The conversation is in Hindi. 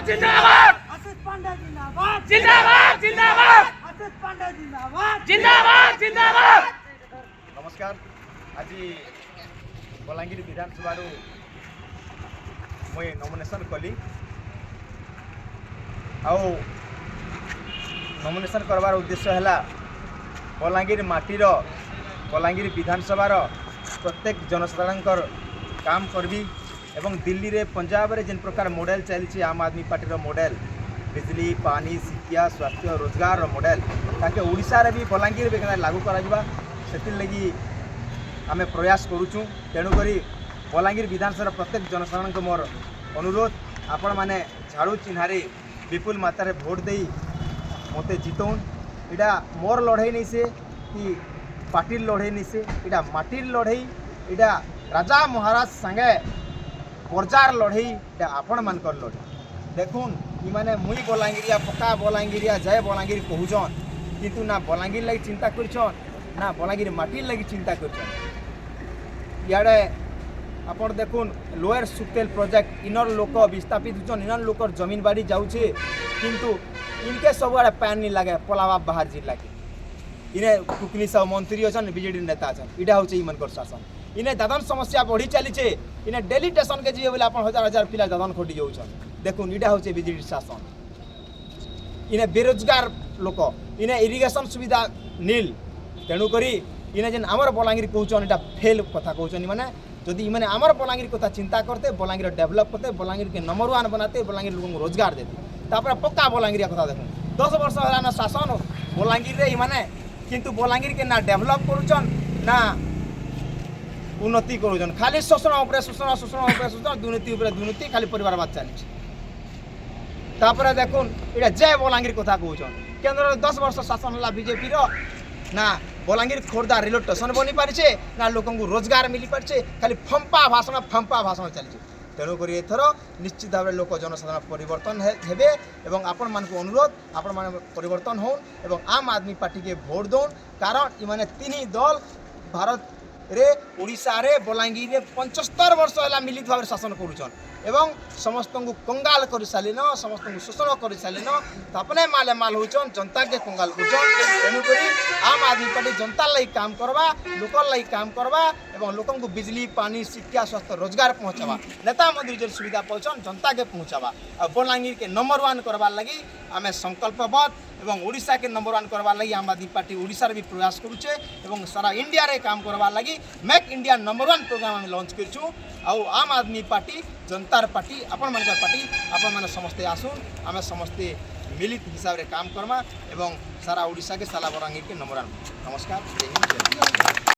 जिंदाबाद आशीष पांडे जिंदाबाद जिंदाबाद जिंदाबाद आशीष पांडे जिंदाबाद जिंदाबाद जिंदाबाद। नमस्कार। आज बलांगीर विधानसभा मुई नॉमिनेशन कली नॉमिनेशन करवार उद्देश्य है बलांगीर माटीर बलांगीर विधानसभा प्रत्येक जनसाधारण काम करबी एवं दिल्ली रे पंजाब रे जिन प्रकार मॉडल चलती आम आदमी पार्टी मॉडल बिजली पानी शिक्षा स्वास्थ्य रोजगार मॉडल ताके ओडिशा रे भी बलांगीर में लागू करा से लगी आम प्रयास करुचु। तेणुक बलांगीर विधानसभा प्रत्येक जनसाधारण को मोर अनुरोध आपण माने झाड़ू चिन्हारे विपुल मात्रा भोट दे मते जितौन। इटा मोर लड़ाई नहीं से कि पार्टीर लड़ाई नहीं से इटा माटीर लड़ाई इटा राजा महाराज संगे पर्जार लड़ाई इटा आपण मानकर लड़ाई। देखुन कि माने मुई बलांगीरिया पक्का बलांगीरिया जय बलांगीर कहूछन किंतु ना बलांगीर लगी चिंता करछन ना बलांगीर माटीर लगी चिंता करछन। इयाडे आपण देखुन लोअर सुक्तेल प्रोजेक्ट इनर लोक विस्थापित होचन इनर लोकर जमीन बाड़ी जाउछे किंतु इनके सबुआड़े पैन नहीं लगे पलावा बाहर जिला के इने टुकनी सब मंत्री अच्छन बीजेडी नेता अच्छन इटा हूँ इनकर शासन। इन्हें दादन समस्या बढ़ी चलीचे इन्हें डेली स्टेशन के जीवे बोले आप हजार हजार पिला दादन खटी जाऊन देखुन इटा हूँ बीजेडी शासन। इन्हें बेरोजगार लोक इन्हें इरिगेशन सुविधा नील तेणुक इन्हें जेन आमर बलांगीर कहून इटा फेल कथा कहून माने जदि इन्हें आमर बलांगीर कथा चिंता करते बलांगीर डेवलप करते बलांगीर के नंबर 1 बनाते बलांगीर लोगों को रोजगार देते तापर पक्का बलांगीर कथा देखुन 10 वर्ष है शासन बलांगीर इमाने किंतु बलांगीर के ना डेवलप करुचन ना उन्नति करुचन खाली शोषण उपरे शोषण शोषण उपरे शोषण दुर्नीति उपरे दुर्नीति खाली परिवारवाद चली। तापर देखुन इटा जय बलांगीर कथा कहून केन्द्र 10 वर्ष शासन है बीजेपी ना बलांगीर खोर्धा रेलवे स्टेशन बनी पारिछे ना लोकन को रोजगार मिली पारिछे खाली फंपा भाषण चली। तेणुक एथर निश्चित भाव लोक जनसाधारण परिवर्तन हेबे एवं आपण मानक अनुरोध आपण मान परिवर्तन होन एवं आम आदमी पार्टी के भोट दौन कारण इमाने 3 दल भारत रे ओडिशा रे बलांगीर रे 75 वर्ष है मिलित भाव शासन करुचन एवं समस्त को कंगाल कर सारिन समस्त को शोषण कर सारिन तापने माले माल होचन जनता के कंगाल होचन। तेणुक आम आदमी पार्टी जनता लगी काम करवा लोकल लगी काम करवा एवं लोक को बिजली पानी शिक्षा स्वास्थ्य रोजगार पहुँचावा नेता मंत्री जो सुविधा पहुँचन जनता के पहुँचावा और बलांगीर के नंबर 1 करवार लगी आम संकल्पबद्ध एवं ओडिशा के नंबर 1 करवार लगी आम आदमी पार्टी ओडिशा भी प्रयास करुचे एवं सारा इंडिया रे काम करवार लगी मेक इंडिया नंबर 1 प्रोग्राम आम लॉन्च करूँ। आम आदमी पार्टी जनतार पार्टी आपण मान पार्टी आपण मैंने समस्ते आसुन आम समस्ते मिलित हिसाब रे काम करमा एवं सारा ओडिशा के साला बलांगीर के नंबर 1। नमस्कार।